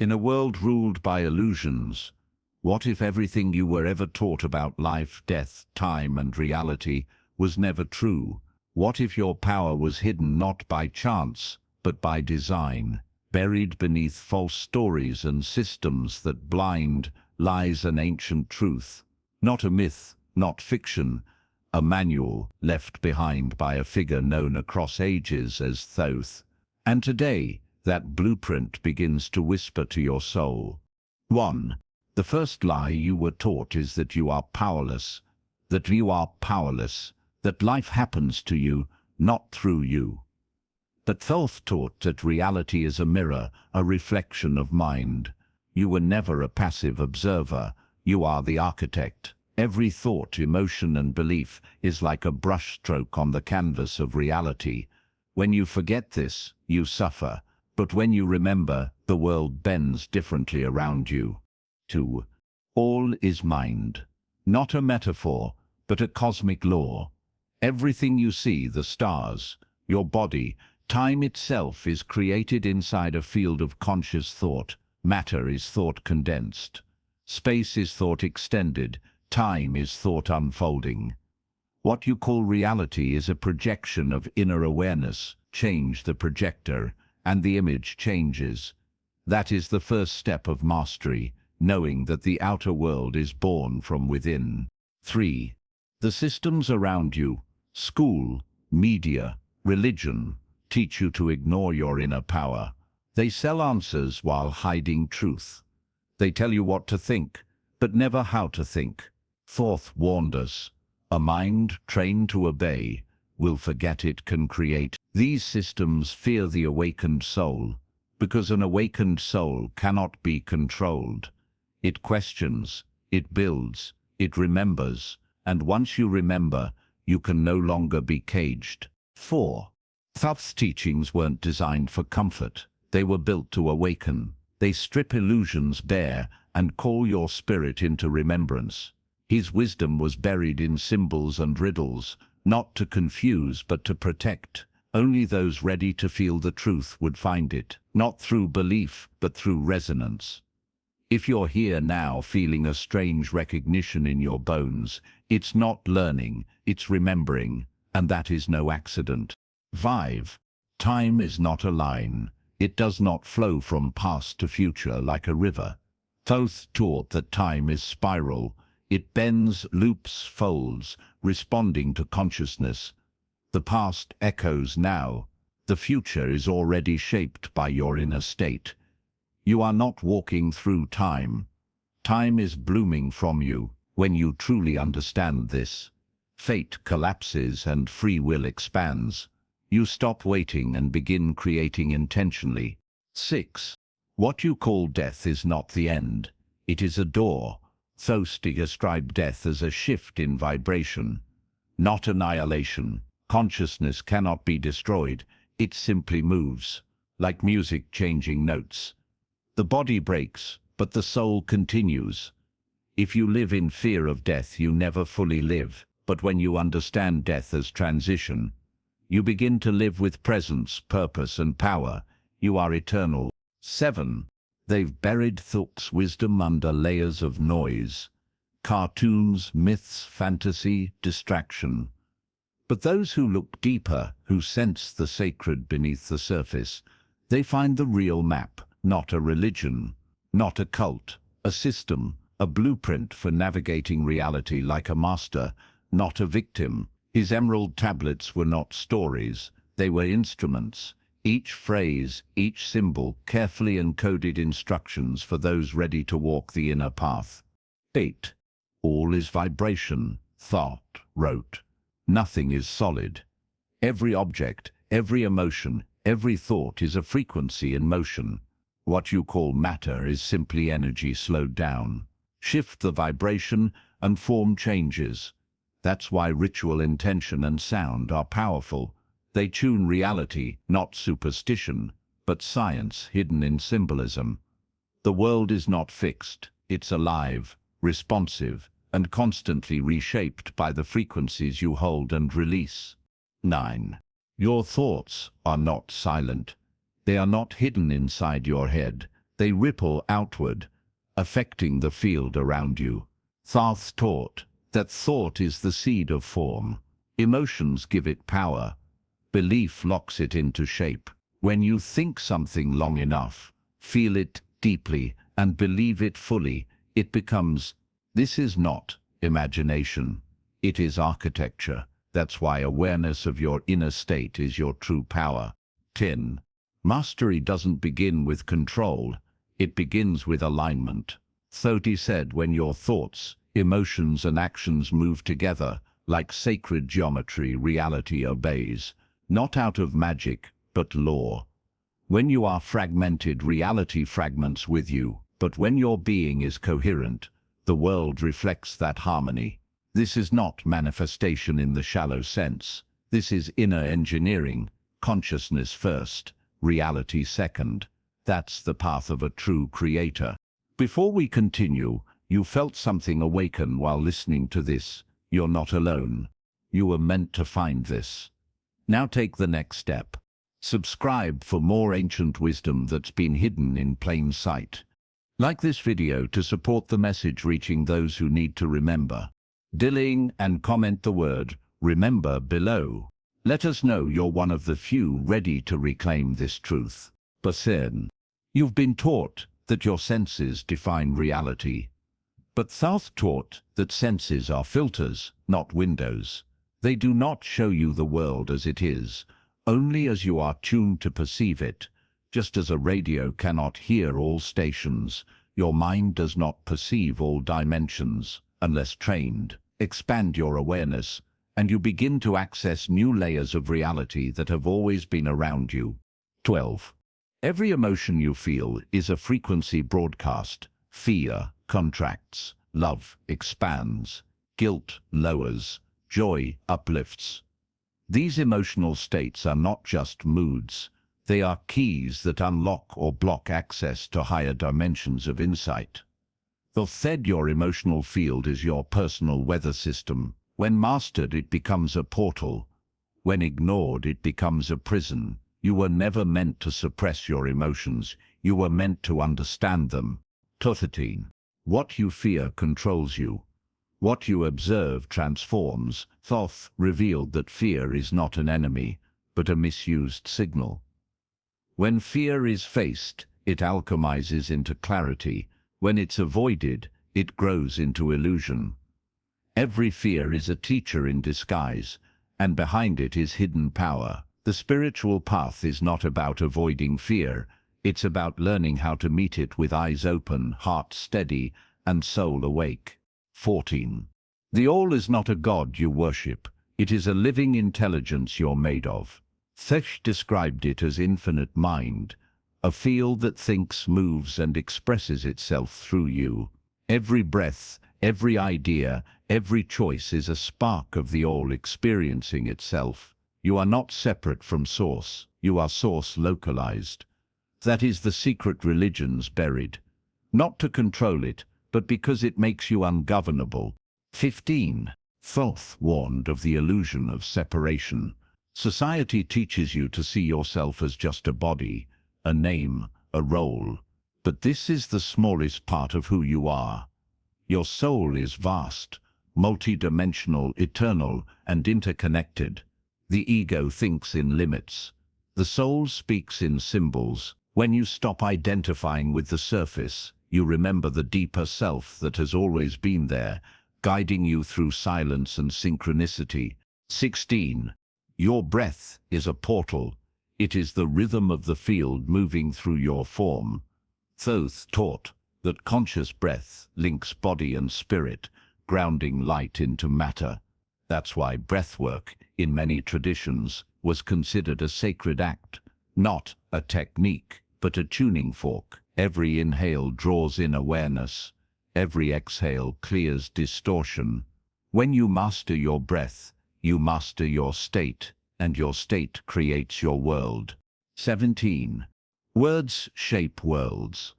In a world ruled by illusions, what if everything you were ever taught about life, death, time, and reality was never true? What if your power was hidden not by chance, but by design, buried beneath false stories and systems that blind lies an ancient truth? Not a myth, not fiction, a manual left behind by a figure known across ages as Thoth. And today, that blueprint begins to whisper to your soul. 1. The first lie you were taught is that you are powerless, that life happens to you, not through you. That Thoth taught that reality is a mirror, a reflection of mind. You were never a passive observer, you are the architect. Every thought, emotion, and belief is like a brushstroke on the canvas of reality. When you forget this, you suffer. But when you remember, the world bends differently around you. 2. All is mind. Not a metaphor, but a cosmic law. Everything you see, the stars, your body, time itself is created inside a field of conscious thought. Matter is thought condensed. Space is thought extended. Time is thought unfolding. What you call reality is a projection of inner awareness. Change the projector, and the image changes. That is the first step of mastery, knowing that the outer world is born from within. 3. The systems around you, school, media, religion, teach you to ignore your inner power. They sell answers while hiding truth. They tell you what to think, but never how to think. Thoth warned us, a mind trained to obey will forget it can create. These systems fear the awakened soul, because an awakened soul cannot be controlled. It questions, it builds, it remembers, and once you remember, you can no longer be caged. 4. Thoth's teachings weren't designed for comfort. They were built to awaken. They strip illusions bare and call your spirit into remembrance. His wisdom was buried in symbols and riddles, not to confuse but to protect. Only those ready to feel the truth would find it, not through belief but through resonance. If you're here now feeling a strange recognition in your bones, it's not learning, it's remembering, and that is no accident. 5. Time is not a line. It does not flow from past to future like a river. Thoth taught that time is spiral. It bends, loops, folds, responding to consciousness. The past echoes now. The future is already shaped by your inner state. You are not walking through time. Time is blooming from you. When you truly understand this, fate collapses and free will expands. You stop waiting and begin creating intentionally. 6. What you call death is not the end. It is a door. Thoth described death as a shift in vibration, not annihilation. Consciousness cannot be destroyed. It simply moves, like music changing notes. The body breaks, but the soul continues. If you live in fear of death, you never fully live. But when you understand death as transition, you begin to live with presence, purpose, and power. You are eternal. 7. They've buried Thoth's wisdom under layers of noise. Cartoons, myths, fantasy, distraction. But those who look deeper, who sense the sacred beneath the surface, they find the real map, not a religion, not a cult, a system, a blueprint for navigating reality like a master, not a victim. His emerald tablets were not stories, they were instruments. Each phrase, each symbol, carefully encoded instructions for those ready to walk the inner path. 8. All is vibration, Thoth wrote. Nothing is solid. Every object, every emotion, every thought is a frequency in motion. What you call matter is simply energy slowed down. Shift the vibration and form changes. That's why ritual intention and sound are powerful. They tune reality, not superstition, but science hidden in symbolism. The world is not fixed. It's alive, responsive, and constantly reshaped by the frequencies you hold and release. 9. Your thoughts are not silent. They are not hidden inside your head. They ripple outward, affecting the field around you. Thoth taught that thought is the seed of form. Emotions give it power. Belief locks it into shape. When you think something long enough, feel it deeply, and believe it fully, it becomes. This is not imagination. It is architecture. That's why awareness of your inner state is your true power. 10. Mastery doesn't begin with control. It begins with alignment. Thoth said, when your thoughts, emotions, and actions move together, like sacred geometry, reality obeys, not out of magic, but law. When you are fragmented, reality fragments with you, but when your being is coherent, the world reflects that harmony. This is not manifestation in the shallow sense. This is inner engineering, consciousness first, reality second. That's the path of a true creator. Before we continue, you felt something awaken while listening to this. You're not alone. You were meant to find this. Now take the next step. Subscribe for more ancient wisdom that's been hidden in plain sight. Like this video to support the message reaching those who need to remember. Dilling and comment the word remember below. Let us know you're one of the few ready to reclaim this truth. Person. You've been taught that your senses define reality. But Thoth taught that senses are filters, not windows. They do not show you the world as it is, only as you are tuned to perceive it. Just as a radio cannot hear all stations, your mind does not perceive all dimensions, unless trained. Expand your awareness, and you begin to access new layers of reality that have always been around you. 12. Every emotion you feel is a frequency broadcast. Fear contracts, love expands, guilt lowers, joy uplifts. These emotional states are not just moods. They are keys that unlock or block access to higher dimensions of insight. Thoth said your emotional field is your personal weather system. When mastered, it becomes a portal. When ignored, it becomes a prison. You were never meant to suppress your emotions. You were meant to understand them. 13. What you fear controls you. What you observe transforms. Thoth revealed that fear is not an enemy, but a misused signal. When fear is faced, it alchemizes into clarity. When it's avoided, it grows into illusion. Every fear is a teacher in disguise, and behind it is hidden power. The spiritual path is not about avoiding fear. It's about learning how to meet it with eyes open, heart steady, and soul awake. 14. The all is not a god you worship. It is a living intelligence you're made of. Thoth described it as infinite mind, a field that thinks, moves, and expresses itself through you. Every breath, every idea, every choice is a spark of the all experiencing itself. You are not separate from source. You are source localized. That is the secret religions buried. Not to control it, but because it makes you ungovernable. 15. Thoth warned of the illusion of separation. Society teaches you to see yourself as just a body, a name, a role. But this is the smallest part of who you are. Your soul is vast, multidimensional, eternal, and interconnected. The ego thinks in limits. The soul speaks in symbols. When you stop identifying with the surface, you remember the deeper self that has always been there, guiding you through silence and synchronicity. 16. Your breath is a portal. It is the rhythm of the field moving through your form. Thoth taught that conscious breath links body and spirit, grounding light into matter. That's why breathwork, in many traditions, was considered a sacred act, not a technique, but a tuning fork. Every inhale draws in awareness. Every exhale clears distortion. When you master your breath, you master your state, and your state creates your world. 17. Words shape worlds.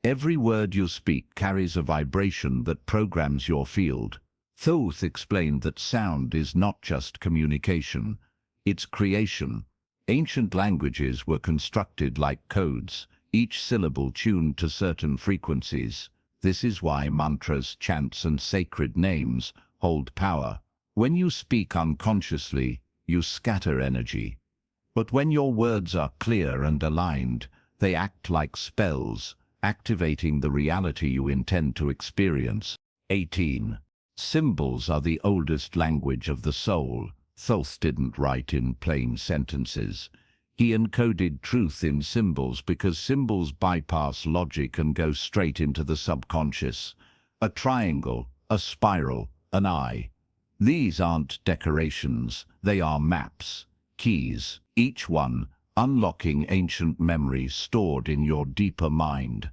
Every word you speak carries a vibration that programs your field. Thoth explained that sound is not just communication, it's creation. Ancient languages were constructed like codes, each syllable tuned to certain frequencies. This is why mantras, chants, and sacred names hold power. When you speak unconsciously, you scatter energy. But when your words are clear and aligned, they act like spells, activating the reality you intend to experience. 18. Symbols are the oldest language of the soul. Thoth didn't write in plain sentences. He encoded truth in symbols because symbols bypass logic and go straight into the subconscious. A triangle, a spiral, an eye. These aren't decorations, they are maps, keys, each one unlocking ancient memories stored in your deeper mind.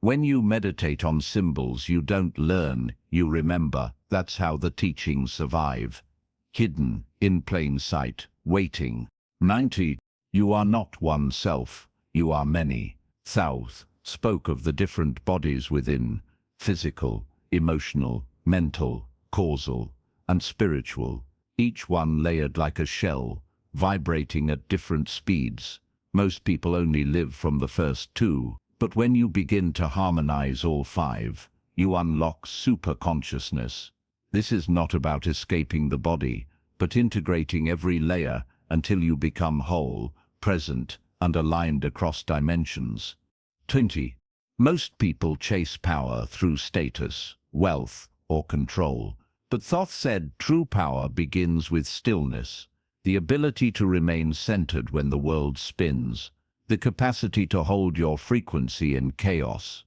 When you meditate on symbols, you don't learn, you remember. That's how the teachings survive. Hidden, in plain sight, waiting. 90. You are not one self, you are many. Thoth spoke of the different bodies within, physical, emotional, mental, causal, and spiritual, each one layered like a shell, vibrating at different speeds. Most people only live from the first two, but when you begin to harmonize all five, you unlock super-consciousness. This is not about escaping the body, but integrating every layer until you become whole, present, and aligned across dimensions. 20. Most people chase power through status, wealth, or control. But Thoth said true power begins with stillness, the ability to remain centered when the world spins, the capacity to hold your frequency in chaos.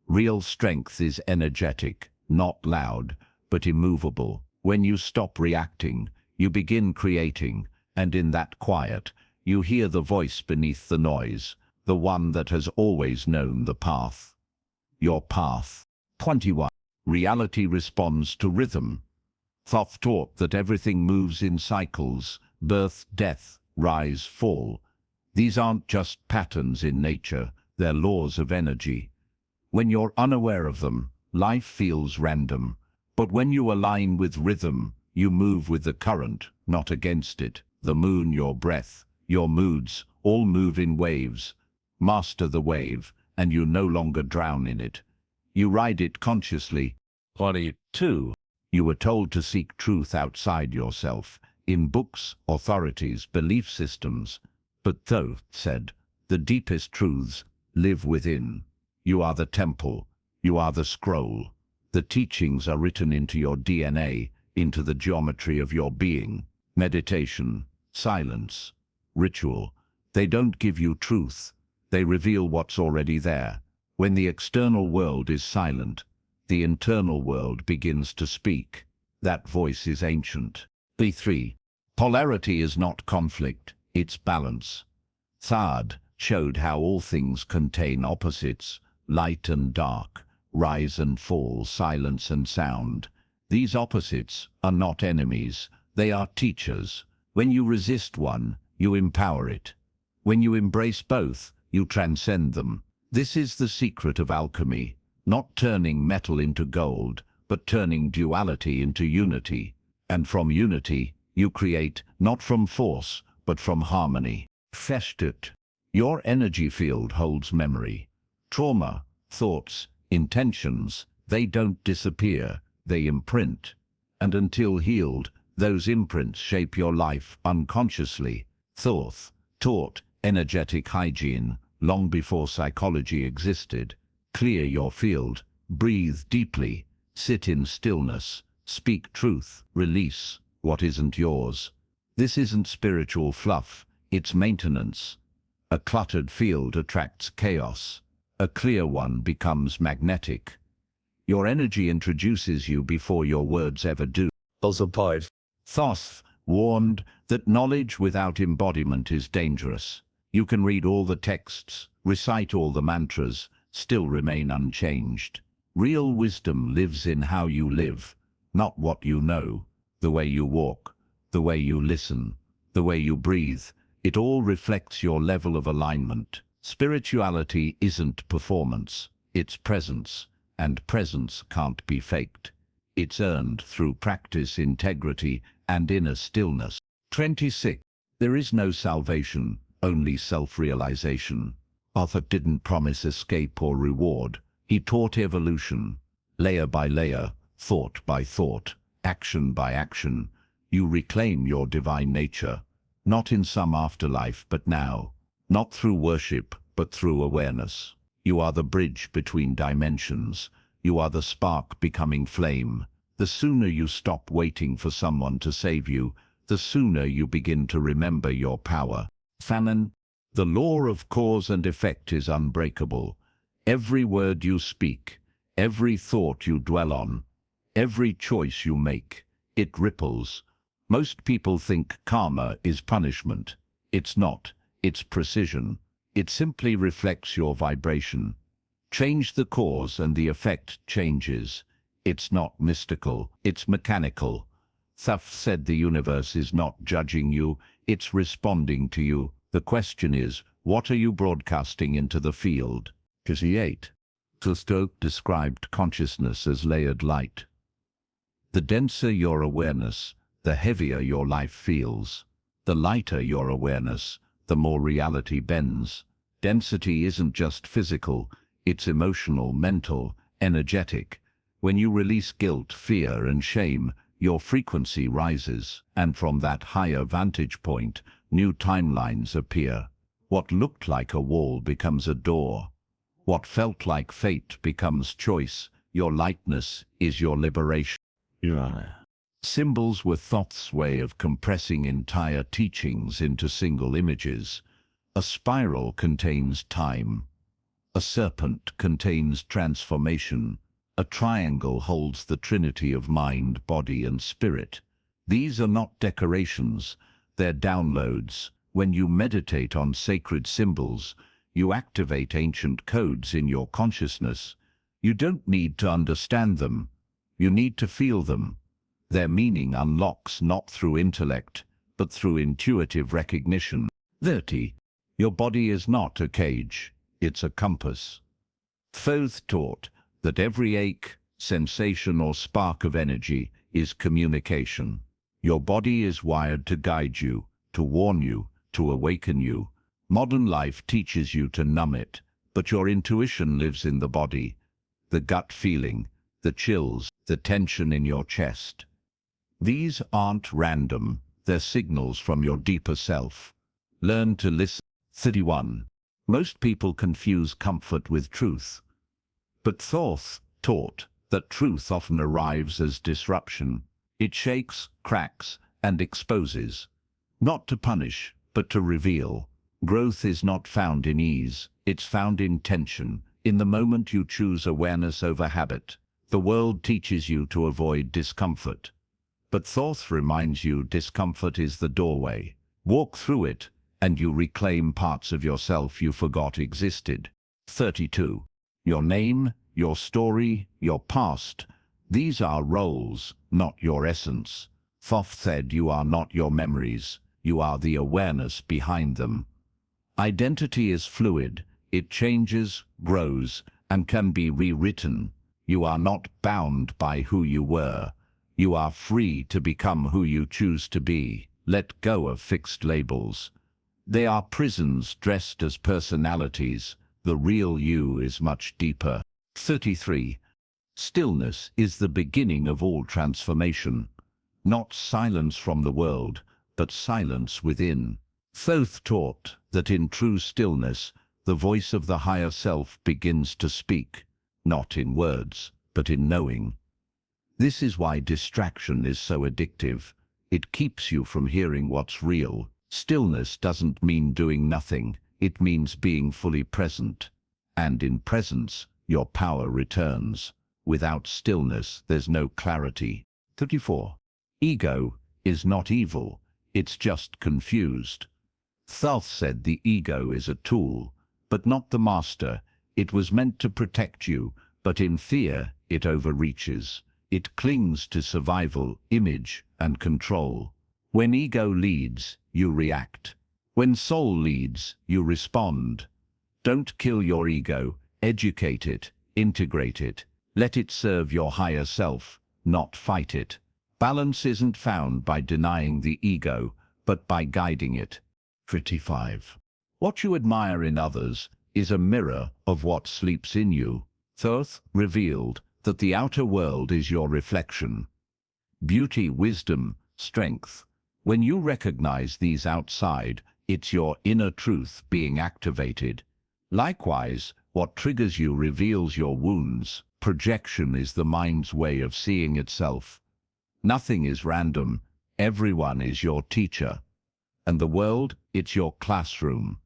Real strength is energetic, not loud, but immovable. When you stop reacting, you begin creating, and in that quiet, you hear the voice beneath the noise, the one that has always known the path. Your path. 21. Reality responds to rhythm. Thoth taught that everything moves in cycles, birth, death, rise, fall. These aren't just patterns in nature, they're laws of energy. When you're unaware of them, life feels random. But when you align with rhythm, you move with the current, not against it. The moon, your breath, your moods, all move in waves. Master the wave, and you no longer drown in it. You ride it consciously. 22. You were told to seek truth outside yourself, in books, authorities, belief systems. But Thoth said, the deepest truths live within. You are the temple, you are the scroll. The teachings are written into your DNA, into the geometry of your being. Meditation, silence, ritual. They don't give you truth, they reveal what's already there. When the external world is silent, the internal world begins to speak. That voice is ancient. B3. Polarity is not conflict, it's balance. Thoth showed how all things contain opposites, light and dark, rise and fall, silence and sound. These opposites are not enemies, they are teachers. When you resist one, you empower it. When you embrace both, you transcend them. This is the secret of alchemy, not turning metal into gold, but turning duality into unity. And from unity, you create, not from force, but from harmony. Festet. Your energy field holds memory. Trauma, thoughts, intentions, they don't disappear, they imprint. And until healed, those imprints shape your life unconsciously. Thoth taught energetic hygiene long before psychology existed. Clear your field, breathe deeply, sit in stillness, speak truth, release what isn't yours. This isn't spiritual fluff, it's maintenance. A cluttered field attracts chaos. A clear one becomes magnetic. Your energy introduces you before your words ever do. Thoth warned that knowledge without embodiment is dangerous. You can read all the texts, recite all the mantras, still remain unchanged. Real wisdom lives in how you live, not what you know. The way you walk, the way you listen, the way you breathe, it all reflects your level of alignment. Spirituality isn't performance, it's presence, and presence can't be faked. It's earned through practice, integrity, and inner stillness. 26. There is no salvation, only self-realization. Thoth didn't promise escape or reward. He taught evolution. Layer by layer, thought by thought, action by action, you reclaim your divine nature, not in some afterlife but now, not through worship but through awareness. You are the bridge between dimensions. You are the spark becoming flame. The sooner you stop waiting for someone to save you, the sooner you begin to remember your power. Fanon, the law of cause and effect is unbreakable. Every word you speak, every thought you dwell on, every choice you make, it ripples. Most people think karma is punishment. It's not. It's precision. It simply reflects your vibration. Change the cause and the effect changes. It's not mystical, it's mechanical. Thoth said the universe is not judging you, it's responding to you. The question is, what are you broadcasting into the field? 8. Thoth described consciousness as layered light. The denser your awareness, the heavier your life feels. The lighter your awareness, the more reality bends. Density isn't just physical, it's emotional, mental, energetic. When you release guilt, fear, and shame, your frequency rises, and from that higher vantage point, new timelines appear. What looked like a wall becomes a door. What felt like fate becomes choice. Your lightness is your liberation. Symbols were Thoth's way of compressing entire teachings into single images. A spiral contains time. A serpent contains transformation. A triangle holds the trinity of mind, body, and spirit. These are not decorations, they're downloads. When you meditate on sacred symbols, you activate ancient codes in your consciousness. You don't need to understand them. You need to feel them. Their meaning unlocks not through intellect, but through intuitive recognition. 30. Your body is not a cage, it's a compass. Thoth taught that every ache, sensation, or spark of energy is communication. Your body is wired to guide you, to warn you, to awaken you. Modern life teaches you to numb it, but your intuition lives in the body. The gut feeling, the chills, the tension in your chest. These aren't random, they're signals from your deeper self. Learn to listen. 31. Most people confuse comfort with truth. But Thoth taught that truth often arrives as disruption. It shakes, cracks, and exposes. Not to punish, but to reveal. Growth is not found in ease, it's found in tension, in the moment you choose awareness over habit. The world teaches you to avoid discomfort. But Thoth reminds you discomfort is the doorway. Walk through it, and you reclaim parts of yourself you forgot existed. 32. Your name, your story, your past, these are roles, not your essence. Thoth said you are not your memories, you are the awareness behind them. Identity is fluid, it changes, grows, and can be rewritten. You are not bound by who you were. You are free to become who you choose to be. Let go of fixed labels. They are prisons dressed as personalities. The real you is much deeper. 33. Stillness is the beginning of all transformation. Not silence from the world, but silence within. Thoth taught that in true stillness, the voice of the higher self begins to speak, not in words, but in knowing. This is why distraction is so addictive. It keeps you from hearing what's real. Stillness doesn't mean doing nothing, it means being fully present. And in presence, your power returns. Without stillness, there's no clarity. 34. Ego is not evil, it's just confused. Thoth said the ego is a tool, but not the master. It was meant to protect you, but in fear, it overreaches. It clings to survival, image, and control. When ego leads, you react. When soul leads, you respond. Don't kill your ego, educate it, integrate it. Let it serve your higher self, not fight it. Balance isn't found by denying the ego, but by guiding it. 35. What you admire in others is a mirror of what sleeps in you. Thoth revealed that the outer world is your reflection. Beauty, wisdom, strength. When you recognize these outside, it's your inner truth being activated. Likewise, what triggers you reveals your wounds. Projection is the mind's way of seeing itself. Nothing is random. Everyone is your teacher. And the world, it's your classroom.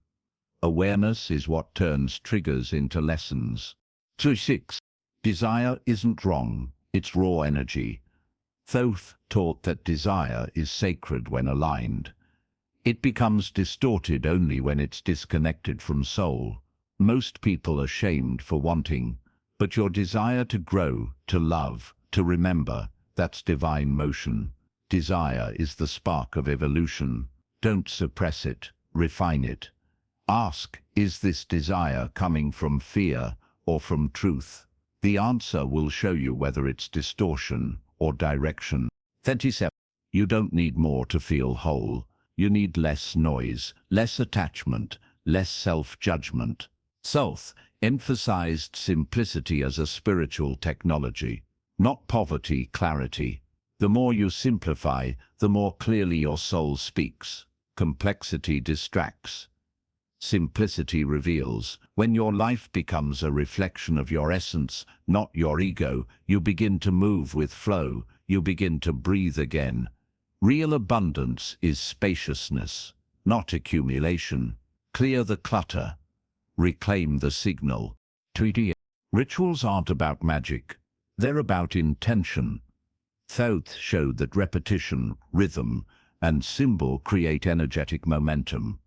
Awareness is what turns triggers into lessons. 6. Desire isn't wrong, it's raw energy. Thoth taught that desire is sacred when aligned. It becomes distorted only when it's disconnected from soul. Most people are shamed for wanting, but your desire to grow, to love, to remember, that's divine motion. Desire is the spark of evolution. Don't suppress it, refine it. Ask, is this desire coming from fear or from truth? The answer will show you whether it's distortion or direction. 37. You don't need more to feel whole. You need less noise, less attachment, less self-judgment. Thoth emphasized simplicity as a spiritual technology, not poverty, clarity. The more you simplify, the more clearly your soul speaks. Complexity distracts. Simplicity reveals. When your life becomes a reflection of your essence, not your ego, you begin to move with flow, you begin to breathe again. Real abundance is spaciousness, not accumulation. Clear the clutter. Reclaim the signal. 2D. Rituals aren't about magic. They're about intention. Thoth showed that repetition, rhythm, and symbol create energetic momentum.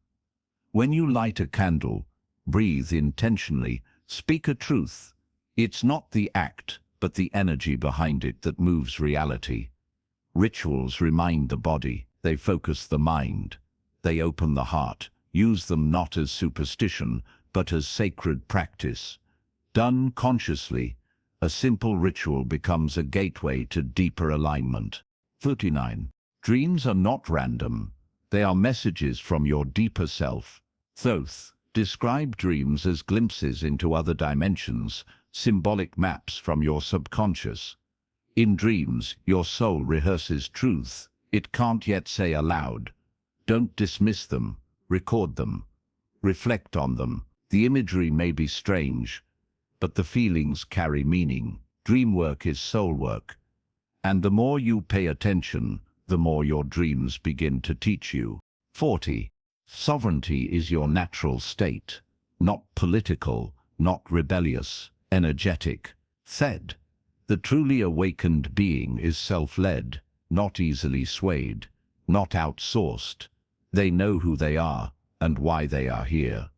When you light a candle, breathe intentionally, speak a truth. It's not the act, but the energy behind it that moves reality. Rituals remind the body, they focus the mind. They open the heart. Use them not as superstition, but as sacred practice. Done consciously, a simple ritual becomes a gateway to deeper alignment. 39. Dreams are not random. They are messages from your deeper self. Thoth described dreams as glimpses into other dimensions, symbolic maps from your subconscious. In dreams, your soul rehearses truths it can't yet say aloud. Don't dismiss them, record them, reflect on them. The imagery may be strange, but the feelings carry meaning. Dream work is soul work, and the more you pay attention, the more your dreams begin to teach you. 40. Sovereignty is your natural state, not political, not rebellious, energetic. Said, the truly awakened being is self-led, not easily swayed, not outsourced. They know who they are and why they are here.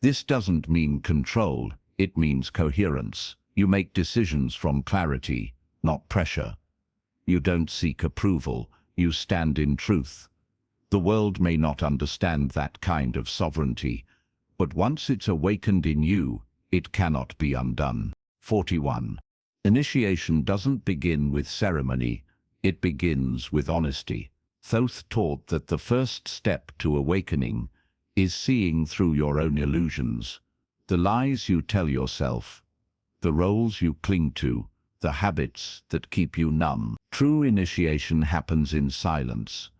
This doesn't mean control, it means coherence. You make decisions from clarity, not pressure. You don't seek approval, you stand in truth. The world may not understand that kind of sovereignty, but once it's awakened in you, it cannot be undone. 41. Initiation doesn't begin with ceremony, it begins with honesty. Thoth taught that the first step to awakening is seeing through your own illusions, the lies you tell yourself, the roles you cling to, the habits that keep you numb. True initiation happens in silence,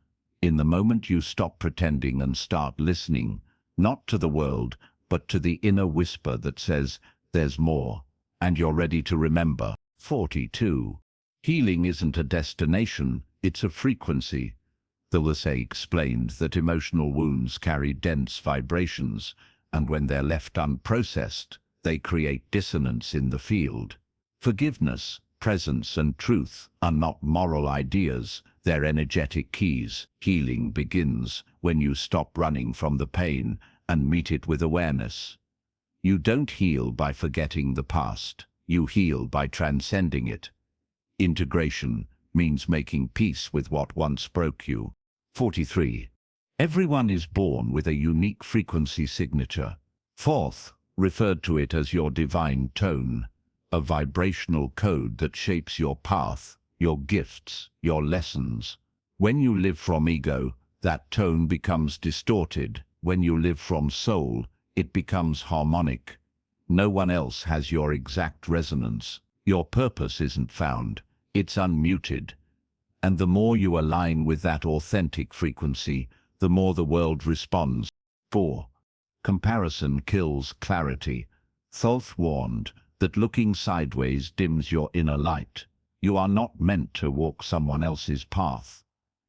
in the moment you stop pretending and start listening, not to the world, but to the inner whisper that says, there's more, and you're ready to remember. 42. Healing isn't a destination, it's a frequency. Thoth explained that emotional wounds carry dense vibrations, and when they're left unprocessed, they create dissonance in the field. Forgiveness, presence, and truth are not moral ideas, they're energetic keys. Healing begins when you stop running from the pain and meet it with awareness. You don't heal by forgetting the past, you heal by transcending it. Integration means making peace with what once broke you. 43. Everyone is born with a unique frequency signature. Thoth referred to it as your divine tone, a vibrational code that shapes your path, your gifts, your lessons. When you live from ego, that tone becomes distorted. When you live from soul, it becomes harmonic. No one else has your exact resonance. Your purpose isn't found, it's unmuted. And the more you align with that authentic frequency, the more the world responds. 4. Comparison kills clarity. Thoth warned that looking sideways dims your inner light. You are not meant to walk someone else's path.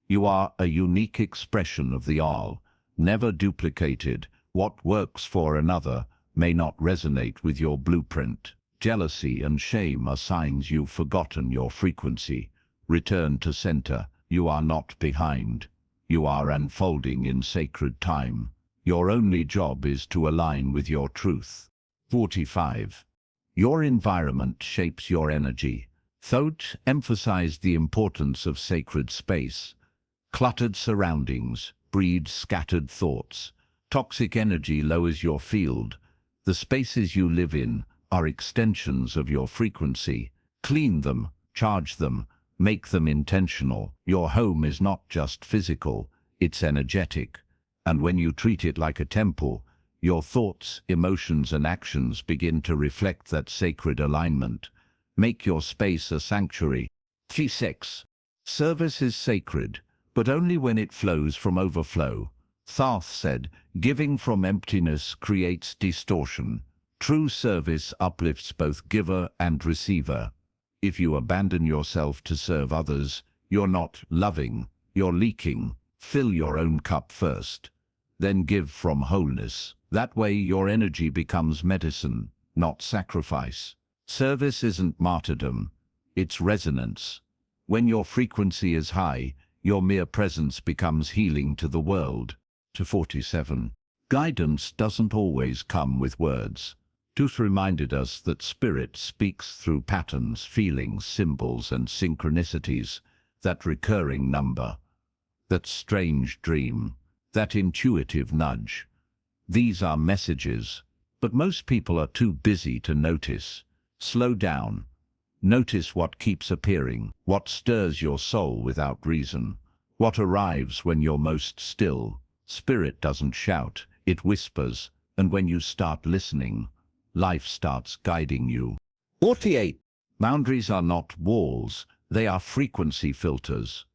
You are a unique expression of the all, never duplicated. What works for another may not resonate with your blueprint. Jealousy and shame are signs you've forgotten your frequency. Return to center. You are not behind. You are unfolding in sacred time. Your only job is to align with your truth. 45. Your environment shapes your energy. Thoth emphasized the importance of sacred space. Cluttered surroundings breed scattered thoughts. Toxic energy lowers your field. The spaces you live in are extensions of your frequency. Clean them, charge them, make them intentional. Your home is not just physical, it's energetic. And when you treat it like a temple, your thoughts, emotions, and actions begin to reflect that sacred alignment. Make your space a sanctuary. 36. Service is sacred, but only when it flows from overflow. Thoth said, giving from emptiness creates distortion. True service uplifts both giver and receiver. If you abandon yourself to serve others, you're not loving, you're leaking. Fill your own cup first, then give from wholeness. That way your energy becomes medicine, not sacrifice. Service isn't martyrdom, it's resonance. When your frequency is high, your mere presence becomes healing to the world. 47. Guidance doesn't always come with words. Thoth reminded us that spirit speaks through patterns, feelings, symbols, and synchronicities. That recurring number, that strange dream, that intuitive nudge. These are messages, but most people are too busy to notice. Slow down. Notice what keeps appearing, what stirs your soul without reason, what arrives when you're most still. Spirit doesn't shout, it whispers, and when you start listening, life starts guiding you. 48. Boundaries are not walls, they are frequency filters.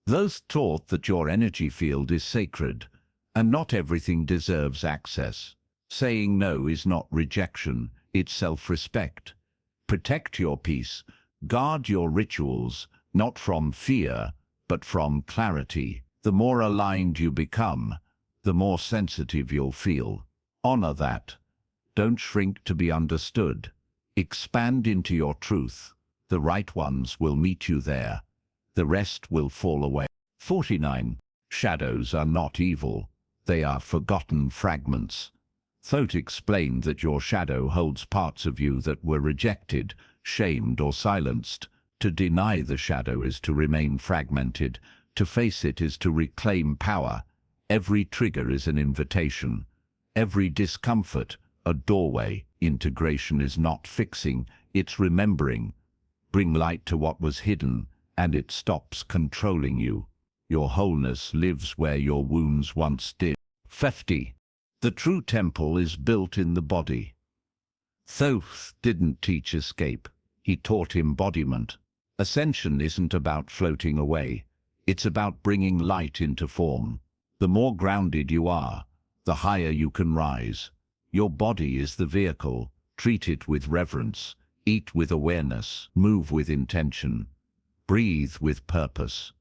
Those taught that your energy field is sacred, and not everything deserves access. Saying no is not rejection, it's self-respect. Protect your peace, guard your rituals, not from fear, but from clarity. The more aligned you become, the more sensitive you'll feel. Honor that. Don't shrink to be understood. Expand into your truth. The right ones will meet you there. The rest will fall away. 49. Shadows are not evil. They are forgotten fragments. Thoth explained that your shadow holds parts of you that were rejected, shamed, or silenced. To deny the shadow is to remain fragmented. To face it is to reclaim power. Every trigger is an invitation. Every discomfort, a doorway. Integration is not fixing, it's remembering. Bring light to what was hidden, and it stops controlling you. Your wholeness lives where your wounds once did. 50. The true temple is built in the body. Thoth didn't teach escape, he taught embodiment. Ascension isn't about floating away, it's about bringing light into form. The more grounded you are, the higher you can rise. Your body is the vehicle. Treat it with reverence, eat with awareness, move with intention, breathe with purpose.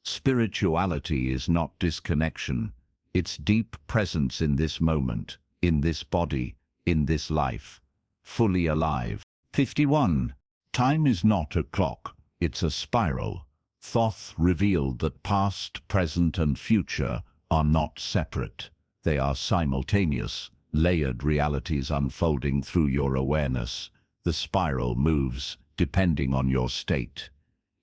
Spirituality is not disconnection. It's deep presence in this moment, in this body, in this life. Fully alive. 51. Time is not a clock, it's a spiral. Thoth revealed that past, present, and future are not separate. They are simultaneous, layered realities unfolding through your awareness. The spiral moves, depending on your state.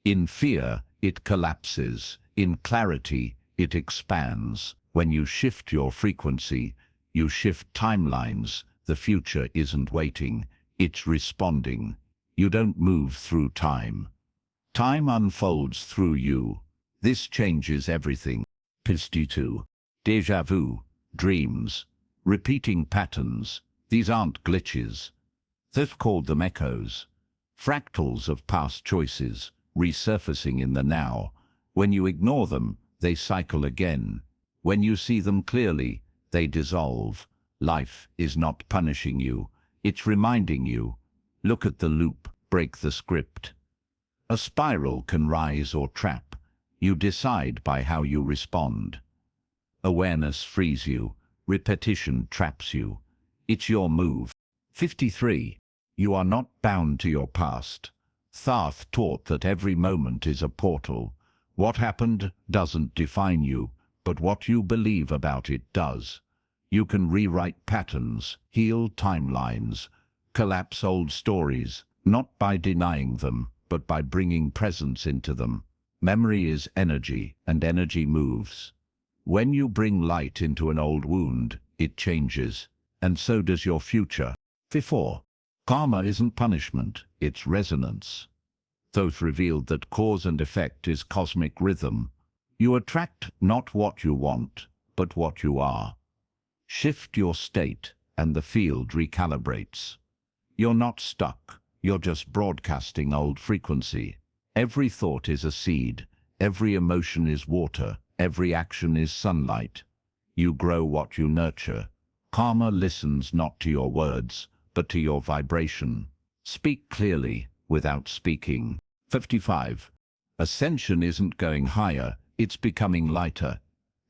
In fear, it collapses. In clarity, it expands. When you shift your frequency, you shift timelines. The future isn't waiting, it's responding. You don't move through time. Time unfolds through you. This changes everything. 52. Deja vu, dreams. repeating patterns. These aren't glitches. Thoth called them echoes, fractals of past choices, resurfacing in the now. When you ignore them, they cycle again. When you see them clearly, they dissolve. Life is not punishing you, it's reminding you. Look at the loop, break the script. A spiral can rise or trap. You decide by how you respond. Awareness frees you, repetition traps you. It's your move. 53. You are not bound to your past. Thoth taught that every moment is a portal. What happened doesn't define you, but what you believe about it does. You can rewrite patterns, heal timelines, collapse old stories, not by denying them, but by bringing presence into them. Memory is energy, and energy moves. When you bring light into an old wound, it changes, and so does your future. 54. Karma isn't punishment, it's resonance. Thoth revealed that cause and effect is cosmic rhythm. You attract not what you want, but what you are. Shift your state, and the field recalibrates. You're not stuck, you're just broadcasting old frequency. Every thought is a seed, every emotion is water, every action is sunlight. You grow what you nurture. Karma listens not to your words, but to your vibration. Speak clearly, without speaking. 55. Ascension isn't going higher, it's becoming lighter.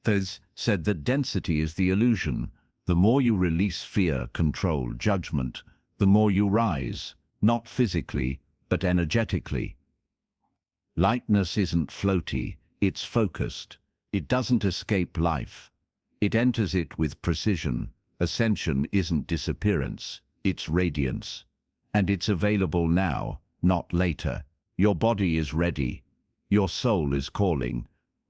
Thoth said that density is the illusion. The more you release fear, control, judgment, the more you rise, not physically, but energetically. Lightness isn't floaty, it's focused. It doesn't escape life. It enters it with precision. Ascension isn't disappearance, it's radiance. And it's available now, not later. Your body is ready. Your soul is calling.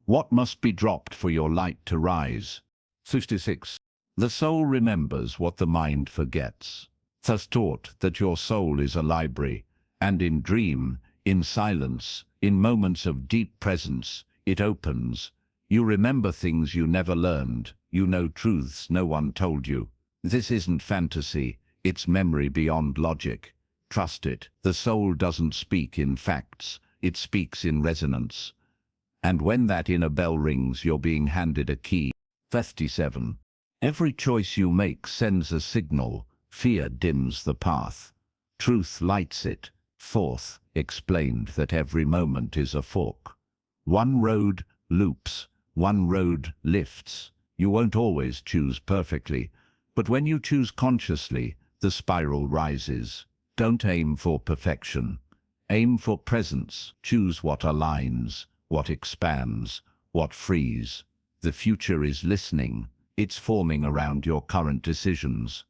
What must be dropped for your light to rise? 56. The soul remembers what the mind forgets. Thoth taught that your soul is a library, and in dream, in silence, in moments of deep presence, it opens. You remember things you never learned. You know truths no one told you. This isn't fantasy, it's memory beyond logic. Trust it. The soul doesn't speak in facts, it speaks in resonance. And when that inner bell rings, you're being handed a key. 57. Every choice you make sends a signal. Fear dims the path. Truth lights it. Thoth explained that every moment is a fork. One road loops, one road lifts. You won't always choose perfectly, but when you choose consciously, the spiral rises. Don't aim for perfection. Aim for presence. Choose what aligns, what expands, what frees. The future is listening. It's forming around your current decisions.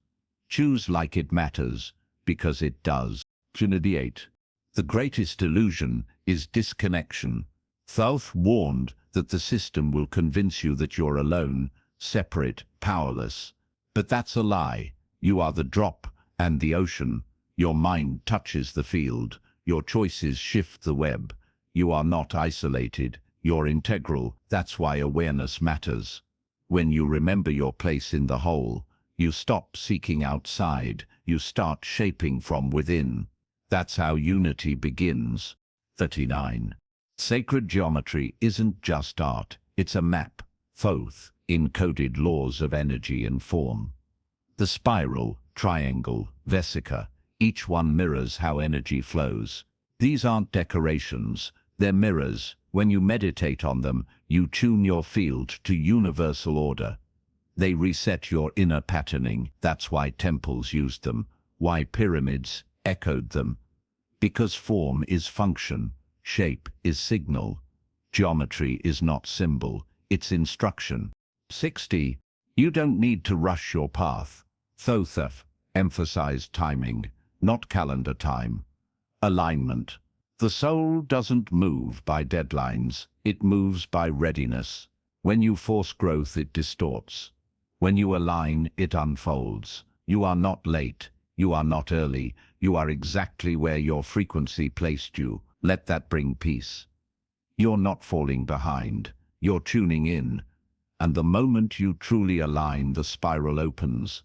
Choose like it matters, because it does. 28. The greatest illusion is disconnection. Thoth warned that the system will convince you that you're alone, separate, powerless. But that's a lie. You are the drop and the ocean. Your mind touches the field. Your choices shift the web. You are not isolated. You're integral. That's why awareness matters. When you remember your place in the whole, you stop seeking outside. You start shaping from within. That's how unity begins. 39. Sacred geometry isn't just art. It's a map. Thoth encoded laws of energy and form. The spiral, triangle, vesica, each one mirrors how energy flows. These aren't decorations, they're mirrors. When you meditate on them, you tune your field to universal order. They reset your inner patterning. That's why temples used them, why pyramids echoed them. Because form is function, shape is signal. Geometry is not symbol, it's instruction. 60. You don't need to rush your path. Thoth emphasized timing, not calendar time. Alignment. The soul doesn't move by deadlines, it moves by readiness. When you force growth, it distorts. When you align, it unfolds. You are not late, you are not early, you are exactly where your frequency placed you. Let that bring peace. You're not falling behind, you're tuning in. And the moment you truly align, the spiral opens.